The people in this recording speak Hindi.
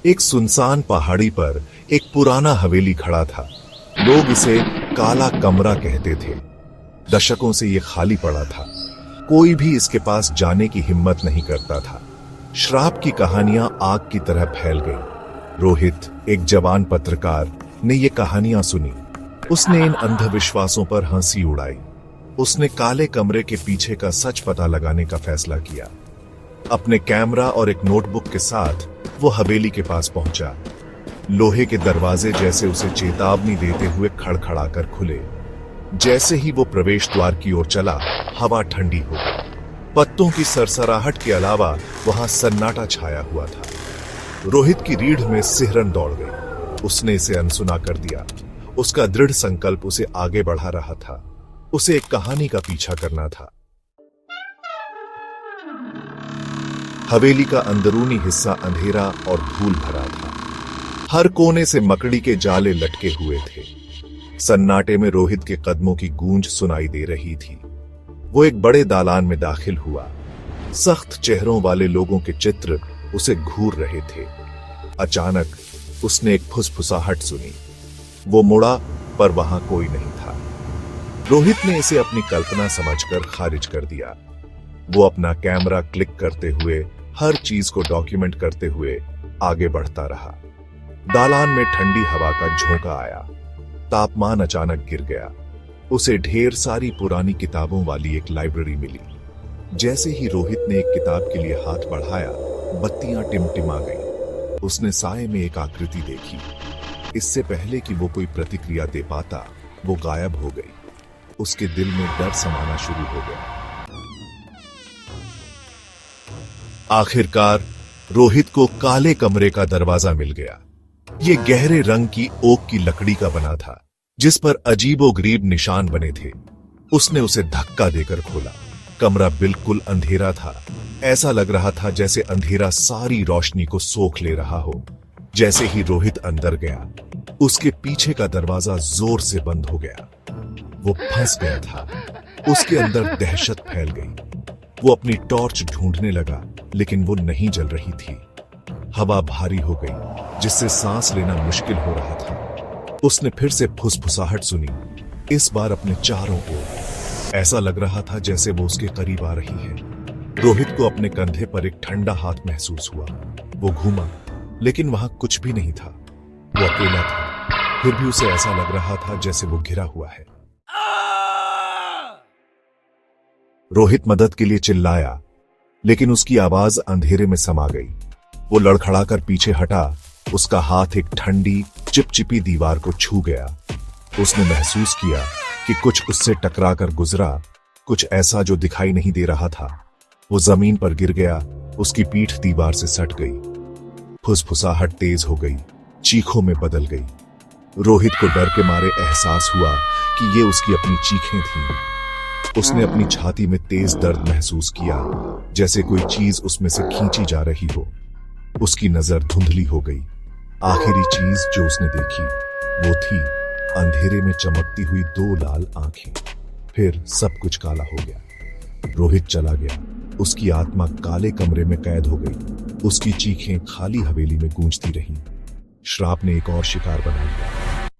एक सुनसान पहाड़ी पर एक पुराना हवेली खड़ा था। लोग इसे काला कमरा कहते थे। दशकों से ये खाली पड़ा था। कोई भी इसके पास जाने की हिम्मत नहीं करता था। श्राप की कहानियां आग की तरह फैल गई। रोहित, एक जवान पत्रकार, ने ये कहानियां सुनी। उसने इन अंधविश्वासों पर हंसी उड़ाई। उसने काले कमरे के पीछे का सच पता लगाने का फैसला किया। अपने कैमरा और एक नोटबुक के साथ वो हवेली के पास पहुंचा। लोहे के दरवाजे जैसे उसे चेतावनी देते हुए खड़खड़ाकर खुले। जैसे ही वो प्रवेश द्वार की ओर चला, हवा ठंडी हो गई। पत्तों की सरसराहट के अलावा वहां सन्नाटा छाया हुआ था। रोहित की रीढ़ में सिहरन दौड़ गई। उसने इसे अनसुना कर दिया। उसका दृढ़ संकल्प उसे आगे बढ़ा रहा था। उसे एक कहानी का पीछा करना था। हवेली का अंदरूनी हिस्सा अंधेरा और धूल भरा था। हर कोने से मकड़ी के जाले लटके हुए थे। सन्नाटे में रोहित के कदमों की गूंज सुनाई दे रही थी। वो एक बड़े दालान में दाखिल हुआ। सख्त चेहरों वाले लोगों के चित्र उसे घूर रहे थे। अचानक उसने एक फुसफुसाहट सुनी। वो मुड़ा, पर वहां कोई नहीं था। रोहित ने इसे अपनी कल्पना समझकर खारिज कर दिया। वो अपना कैमरा क्लिक करते हुए, हर चीज को डॉक्यूमेंट करते हुए आगे बढ़ता रहा। दालान में ठंडी हवा का झोंका आया। तापमान अचानक गिर गया। उसे ढेर सारी पुरानी किताबों वाली एक लाइब्रेरी मिली। जैसे ही रोहित ने एक किताब के लिए हाथ बढ़ाया, बत्तियां टिमटिमा गईं। उसने साए में एक आकृति देखी। इससे पहले कि वो कोई प्रतिक्रिया दे पाता, वो गायब हो गई। उसके दिल में डर समाना शुरू हो गया। आखिरकार रोहित को काले कमरे का दरवाजा मिल गया। ये गहरे रंग की ओक की लकड़ी का बना था, जिस पर अजीबोगरीब निशान बने थे। उसने उसे धक्का देकर खोला। कमरा बिल्कुल अंधेरा था। ऐसा लग रहा था जैसे अंधेरा सारी रोशनी को सोख ले रहा हो। जैसे ही रोहित अंदर गया, उसके पीछे का दरवाजा जोर से बंद हो गया। वो फंस गया था। उसके अंदर दहशत फैल गई। वो अपनी टॉर्च ढूंढने लगा, लेकिन वो नहीं जल रही थी। हवा भारी हो गई, जिससे सांस लेना मुश्किल हो रहा था। उसने फिर से फुसफुसाहट सुनी, इस बार अपने चारों ओर। ऐसा लग रहा था जैसे वो उसके करीब आ रही है। रोहित को अपने कंधे पर एक ठंडा हाथ महसूस हुआ। वो घूमा, लेकिन वहां कुछ भी नहीं था। वो अकेला था, फिर भी उसे ऐसा लग रहा था जैसे वो घिरा हुआ है। रोहित मदद के लिए चिल्लाया, लेकिन उसकी आवाज अंधेरे में समा गई। वो लड़खड़ाकर पीछे हटा। उसका हाथ एक ठंडी, चिपचिपी दीवार को छू गया। उसने महसूस किया कि कुछ उससे टकराकर गुजरा, कुछ ऐसा जो दिखाई नहीं दे रहा था। वो जमीन पर गिर गया। उसकी पीठ दीवार से सट गई। फुसफुसाहट तेज हो गई, चीखों में बदल गई। रोहित को डर के मारे एहसास हुआ कि ये उसकी अपनी चीखें थीं। उसने अपनी छाती में तेज दर्द महसूस किया, जैसे कोई चीज उसमें से खींची जा रही हो। उसकी नजर धुंधली हो गई। आखिरी चीज जो उसने देखी, वो थी अंधेरे में चमकती हुई दो लाल आंखें। फिर सब कुछ काला हो गया। रोहित चला गया। उसकी आत्मा काले कमरे में कैद हो गई। उसकी चीखें खाली हवेली में गूंजती रहीं। श्राप ने एक और शिकार बना लिया।